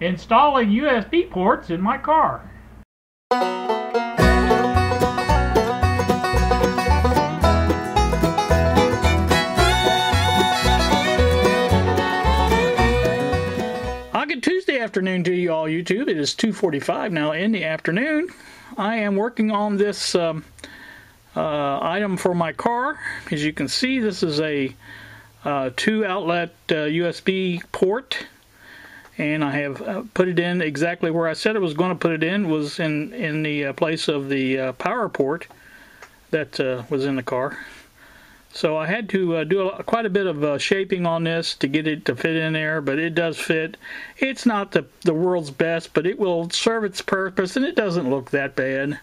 Installing USB ports in my car. Good Tuesday afternoon to you all, YouTube. It is 2:45 now in the afternoon. I am working on this item for my car. As you can see, this is a 2-outlet USB port, and I have put it in exactly where I said I was going to put it in. Was in the place of the power port that was in the car. So I had to do quite a bit of shaping on this to get it to fit in there, but it does fit. It's not the world's best, but it will serve its purpose, and it doesn't look that bad.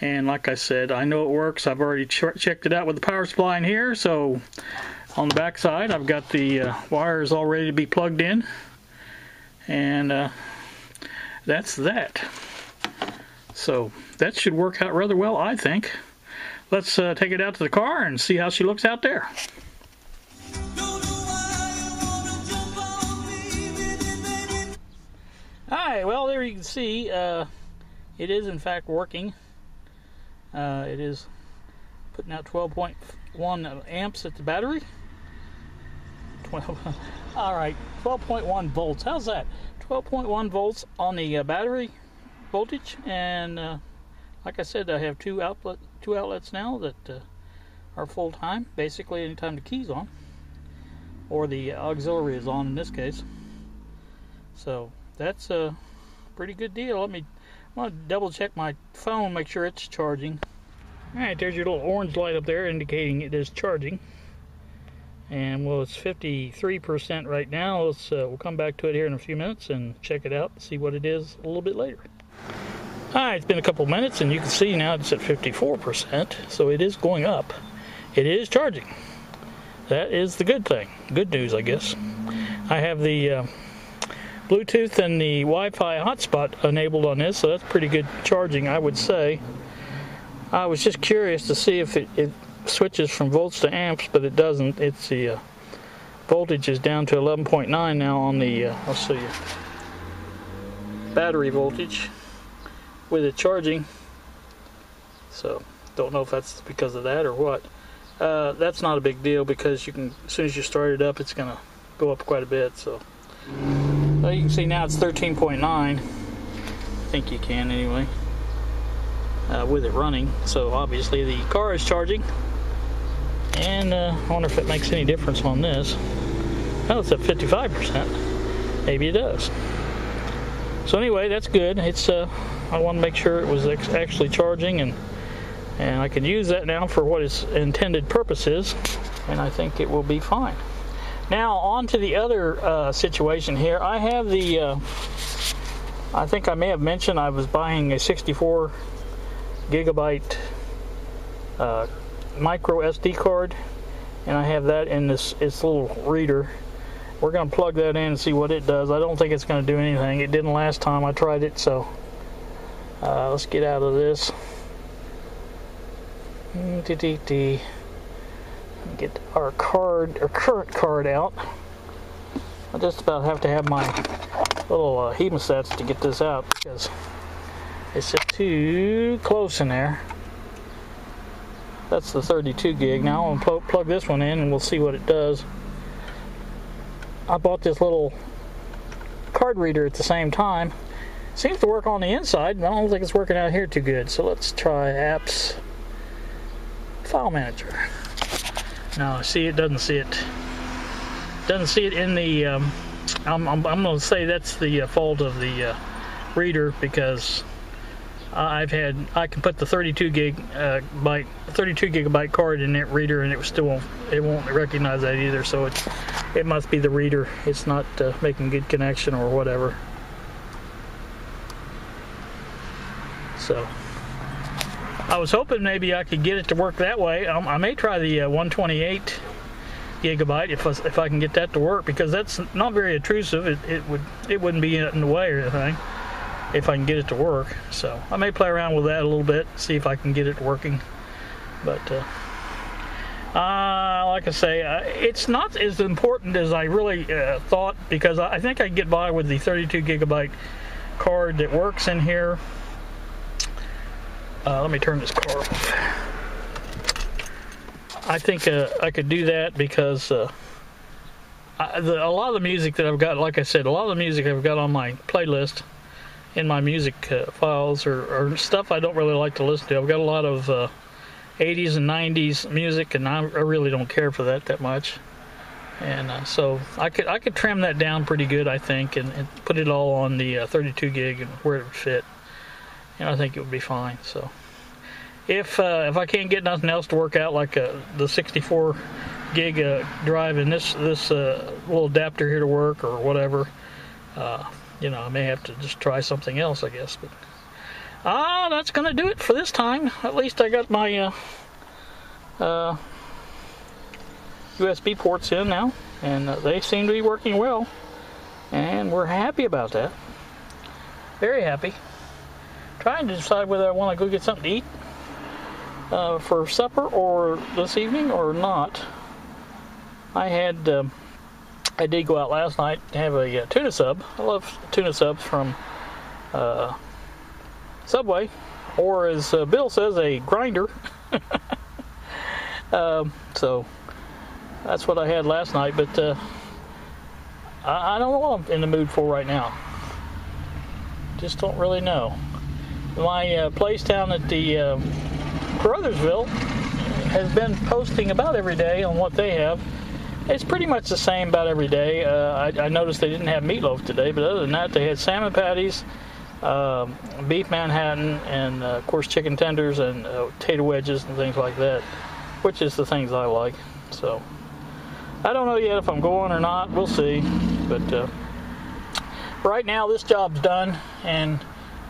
And like I said, I know it works. I've already checked it out with the power supply in here. So on the back side, I've got the wires all ready to be plugged in. And that's that. So that should work out rather well, I think. Let's take it out to the car and see how she looks out there. Alright, well, there you can see it is in fact working. It is putting out 12.1 amps at the battery. Alright, 12.1 volts. How's that? 12.1 volts on the battery voltage, and like I said, I have two outlets now that are full time. Basically, anytime the key's on, or the auxiliary is on in this case. So that's a pretty good deal. I want to double check my phone, make sure it's charging. All right, there's your little orange light up there indicating it is charging. And well, it's 53% right now. We'll come back to it here in a few minutes and check it out and see what it is a little bit later. Alright, it's been a couple minutes, and you can see now it's at 54%, so it is going up. It is charging. That is the good thing. Good news, I guess. I have the Bluetooth and the Wi-Fi hotspot enabled on this, so that's pretty good charging, I would say. I was just curious to see if it switches from volts to amps, but it doesn't. It's the voltage is down to 11.9 now on the, I'll show you, battery voltage with it charging. So don't know if that's because of that or what. That's not a big deal, because you can, as soon as you start it up, it's gonna go up quite a bit. So well, you can see now it's 13.9. I think you can anyway, with it running. So obviously the car is charging, and I wonder if it makes any difference on this. Oh, it's at 55%. Maybe it does. So anyway, that's good. It's I want to make sure it was actually charging, and I can use that now for what its intended purpose is, and I think it will be fine. Now on to the other situation here. I have the I think I may have mentioned I was buying a 64 gigabyte micro SD card, and I have that in this little reader. We're going to plug that in and see what it does. I don't think it's going to do anything. It didn't last time I tried it, so let's get out of this. Get our current card out. I just about have to have my little hemostats to get this out, because it's just too close in there. That's the 32 gig. Now I'm going to plug this one in, and we'll see what it does. I bought this little card reader at the same time. Seems to work on the inside, but I don't think it's working out here too good. So let's try apps, file manager. No, see, it doesn't see it. Doesn't see it in the. I'm going to say that's the fault of the reader, because I can put the 32 gigabyte card in that reader, and it won't recognize that either. So it must be the reader. It's not making good connection or whatever. So I was hoping maybe I could get it to work that way. I may try the 128 gigabyte if I can get that to work, because that's not very intrusive. It wouldn't be in the way or anything if I can get it to work. So I may play around with that a little bit, see if I can get it working. But Like I say, it's not as important as I really thought, because I think I can get by with the 32 gigabyte card that works in here. Let me turn this car off. I think I could do that because a lot of the music that I've got, like I said, a lot of the music I've got on my playlist in my music files or stuff I don't really like to listen to. I've got a lot of 80s and 90s music, and I really don't care for that much. And so I could trim that down pretty good, I think, and put it all on the 32 gig and where it would fit. And I think it would be fine. So if I can't get nothing else to work out, like the 64 gig drive and this little adapter here to work or whatever, you know, I may have to just try something else, I guess. But that's gonna do it for this time. At least I got my USB ports in now, and they seem to be working well, and we're happy about that. Very happy. Trying to decide whether I want to go get something to eat for supper or this evening or not. I did go out last night to have a tuna sub. I love tuna subs from Subway, or as Bill says, a grinder. So that's what I had last night, but I don't know what I'm in the mood for right now. Just don't really know. My place down at the Caruthersville has been posting about every day on what they have. It's pretty much the same about every day. I noticed they didn't have meatloaf today, but other than that, they had salmon patties, beef Manhattan, and of course chicken tenders and potato wedges and things like that, which is the things I like. So I don't know yet if I'm going or not. We'll see. But right now, this job's done, and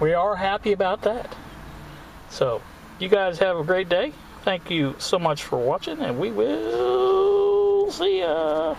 we are happy about that. So you guys have a great day. Thank you so much for watching, and we will see ya.